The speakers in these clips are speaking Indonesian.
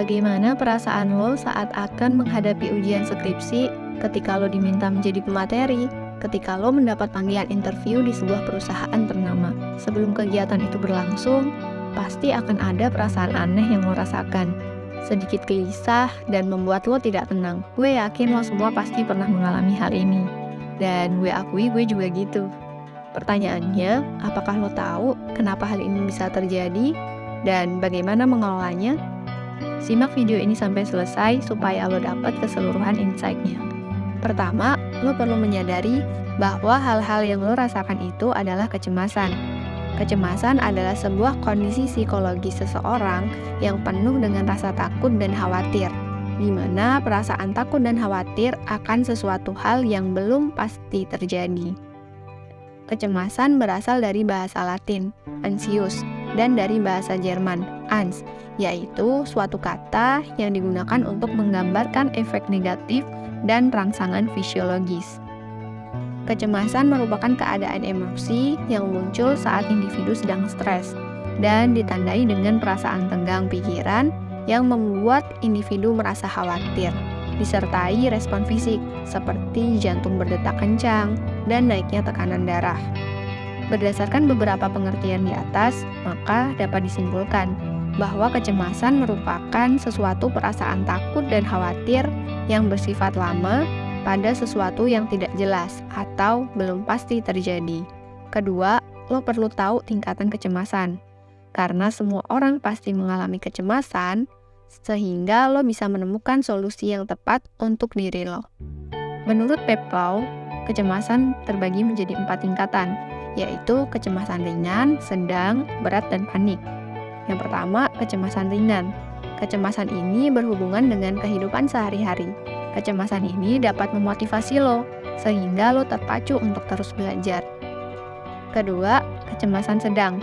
Bagaimana perasaan lo saat akan menghadapi ujian skripsi, ketika lo diminta menjadi pemateri, ketika lo mendapat panggilan interview di sebuah perusahaan ternama? Sebelum kegiatan itu berlangsung, pasti akan ada perasaan aneh yang lo rasakan. Sedikit gelisah dan membuat lo tidak tenang. Gue yakin lo semua pasti pernah mengalami hal ini. Dan gue akui gue juga gitu. Pertanyaannya, apakah lo tahu kenapa hal ini bisa terjadi dan bagaimana mengelolanya? Simak video ini sampai selesai supaya lo dapat keseluruhan insight-nya. Pertama, lo perlu menyadari bahwa hal-hal yang lo rasakan itu adalah kecemasan. Kecemasan adalah sebuah kondisi psikologis seseorang yang penuh dengan rasa takut dan khawatir, di mana perasaan takut dan khawatir akan sesuatu hal yang belum pasti terjadi. Kecemasan berasal dari bahasa Latin, anxious, dan dari bahasa Jerman, Angst, yaitu suatu kata yang digunakan untuk menggambarkan efek negatif dan rangsangan fisiologis. Kecemasan merupakan keadaan emosi yang muncul saat individu sedang stres dan ditandai dengan perasaan tegang pikiran yang membuat individu merasa khawatir, disertai respon fisik seperti jantung berdetak kencang dan naiknya tekanan darah. Berdasarkan beberapa pengertian di atas, maka dapat disimpulkan bahwa kecemasan merupakan sesuatu perasaan takut dan khawatir yang bersifat lama pada sesuatu yang tidak jelas atau belum pasti terjadi. Kedua, lo perlu tahu tingkatan kecemasan. Karena semua orang pasti mengalami kecemasan, sehingga lo bisa menemukan solusi yang tepat untuk diri lo. Menurut Peplau, kecemasan terbagi menjadi 4 tingkatan, yaitu kecemasan ringan, sedang, berat, dan panik. Yang pertama, kecemasan ringan. Kecemasan ini berhubungan dengan kehidupan sehari-hari. Kecemasan ini dapat memotivasi lo, sehingga lo terpacu untuk terus belajar. Kedua, kecemasan sedang.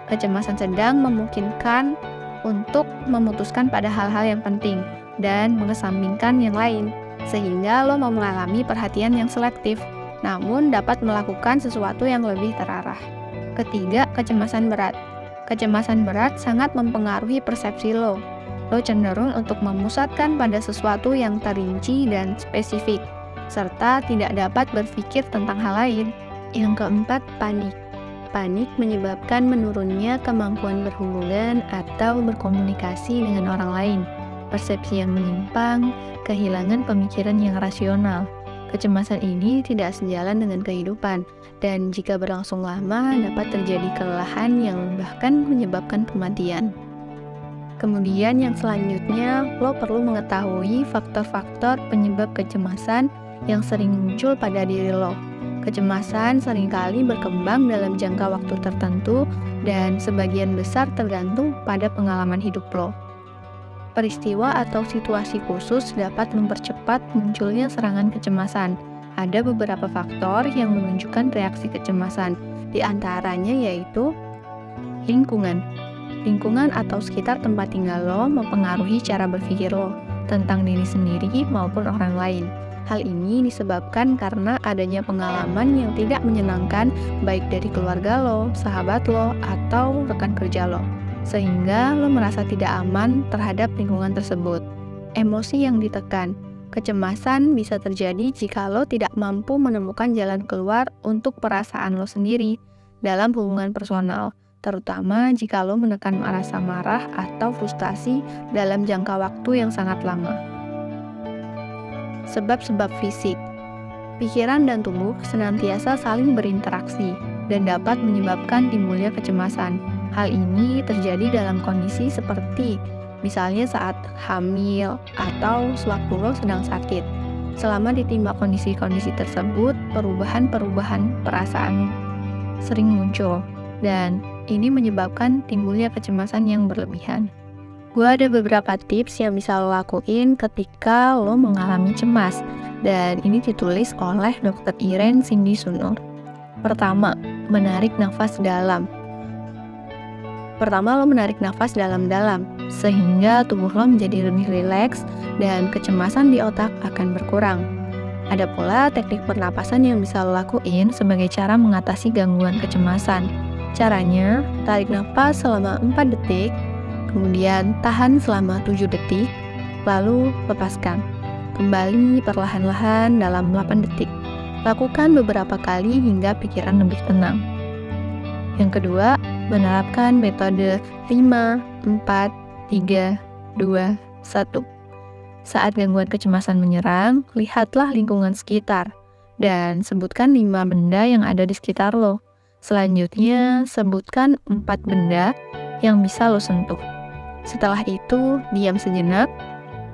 Kecemasan sedang memungkinkan untuk memutuskan pada hal-hal yang penting dan mengesampingkan yang lain, sehingga lo mau mengalami perhatian yang selektif, namun dapat melakukan sesuatu yang lebih terarah. Ketiga, kecemasan berat. Kecemasan berat sangat mempengaruhi persepsi lo. Lo cenderung untuk memusatkan pada sesuatu yang terinci dan spesifik, serta tidak dapat berpikir tentang hal lain. Yang keempat, panik. Panik menyebabkan menurunnya kemampuan berhubungan atau berkomunikasi dengan orang lain, persepsi yang menyimpang, kehilangan pemikiran yang rasional. Kecemasan ini tidak sejalan dengan kehidupan, dan jika berlangsung lama dapat terjadi kelelahan yang bahkan menyebabkan kematian. Kemudian yang selanjutnya, lo perlu mengetahui faktor-faktor penyebab kecemasan yang sering muncul pada diri lo. Kecemasan seringkali berkembang dalam jangka waktu tertentu dan sebagian besar tergantung pada pengalaman hidup lo. Peristiwa atau situasi khusus dapat mempercepat munculnya serangan kecemasan. Ada beberapa faktor yang menunjukkan reaksi kecemasan, di antaranya yaitu lingkungan. Lingkungan atau sekitar tempat tinggal lo mempengaruhi cara berpikir lo tentang diri sendiri maupun orang lain. Hal ini disebabkan karena adanya pengalaman yang tidak menyenangkan baik dari keluarga lo, sahabat lo, atau rekan kerja lo, sehingga lo merasa tidak aman terhadap lingkungan tersebut. Emosi yang ditekan. Kecemasan bisa terjadi jika lo tidak mampu menemukan jalan keluar untuk perasaan lo sendiri dalam hubungan personal, terutama jika lo menekan rasa marah atau frustasi dalam jangka waktu yang sangat lama. Sebab-sebab fisik. Pikiran dan tubuh senantiasa saling berinteraksi dan dapat menyebabkan timbulnya kecemasan. Hal ini terjadi dalam kondisi seperti misalnya saat hamil atau sewaktu lo sedang sakit. Selama ditimpa kondisi-kondisi tersebut, perubahan-perubahan perasaan sering muncul dan ini menyebabkan timbulnya kecemasan yang berlebihan. Gue ada beberapa tips yang bisa lo lakuin ketika lo mengalami cemas, dan ini ditulis oleh Dr. Irene Cindy Sunur. Pertama, menarik nafas dalam. Pertama, lo menarik nafas dalam-dalam, sehingga tubuh lo menjadi lebih rileks dan kecemasan di otak akan berkurang. Ada pula teknik pernapasan yang bisa lo lakuin sebagai cara mengatasi gangguan kecemasan. Caranya, tarik nafas selama 4 detik, kemudian tahan selama 7 detik, lalu lepaskan. Kembali perlahan-lahan dalam 8 detik. Lakukan beberapa kali hingga pikiran lebih tenang. Yang kedua, menerapkan metode 5, 4, 3, 2, 1. Saat gangguan kecemasan menyerang, lihatlah lingkungan sekitar dan sebutkan 5 benda yang ada di sekitar lo. Selanjutnya, sebutkan 4 benda yang bisa lo sentuh. Setelah itu, diam sejenak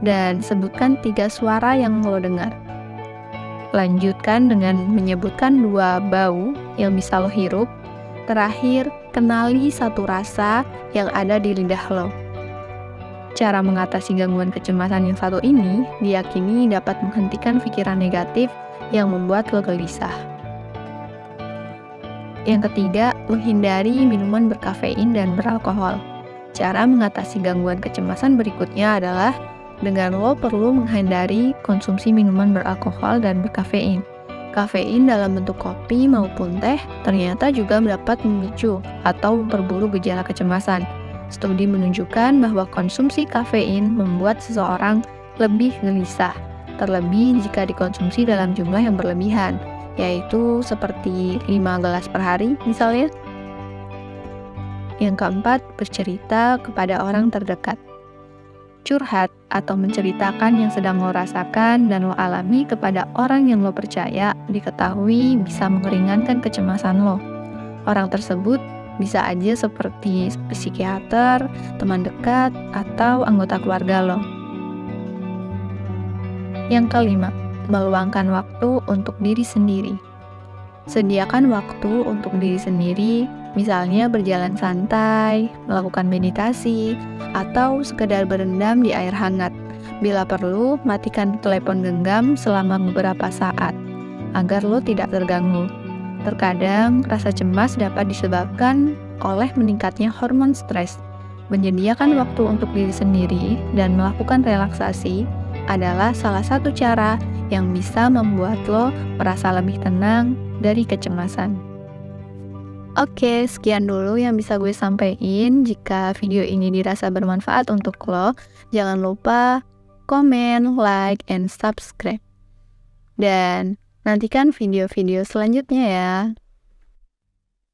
dan sebutkan 3 suara yang lo dengar. Lanjutkan dengan menyebutkan 2 bau yang bisa lo hirup. Terakhir, kenali 1 rasa yang ada di lidah lo. Cara mengatasi gangguan kecemasan yang satu ini diyakini dapat menghentikan pikiran negatif yang membuat lo gelisah. Yang ketiga, menghindari minuman berkafein dan beralkohol. Cara mengatasi gangguan kecemasan berikutnya adalah dengan lo perlu menghindari konsumsi minuman beralkohol dan berkafein. Kafein dalam bentuk kopi maupun teh ternyata juga dapat memicu atau memperburuk gejala kecemasan. Studi menunjukkan bahwa konsumsi kafein membuat seseorang lebih gelisah, terlebih jika dikonsumsi dalam jumlah yang berlebihan, yaitu seperti 5 gelas per hari misalnya. Yang keempat, bercerita kepada orang terdekat. Curhat atau menceritakan yang sedang lo rasakan dan lo alami kepada orang yang lo percaya diketahui bisa meringankan kecemasan lo. Orang tersebut bisa aja seperti psikiater, teman dekat, atau anggota keluarga lo. Yang kelima, meluangkan waktu untuk diri sendiri. Sediakan waktu untuk diri sendiri, misalnya berjalan santai, melakukan meditasi, atau sekedar berendam di air hangat. Bila perlu, matikan telepon genggam selama beberapa saat, agar lo tidak terganggu. Terkadang, rasa cemas dapat disebabkan oleh meningkatnya hormon stres. Menyediakan waktu untuk diri sendiri dan melakukan relaksasi adalah salah satu cara yang bisa membuat lo merasa lebih tenang dari kecemasan. Oke, sekian dulu yang bisa gue sampaikan. Jika video ini dirasa bermanfaat untuk lo, jangan lupa komen, like, and subscribe. Dan nantikan video-video selanjutnya ya.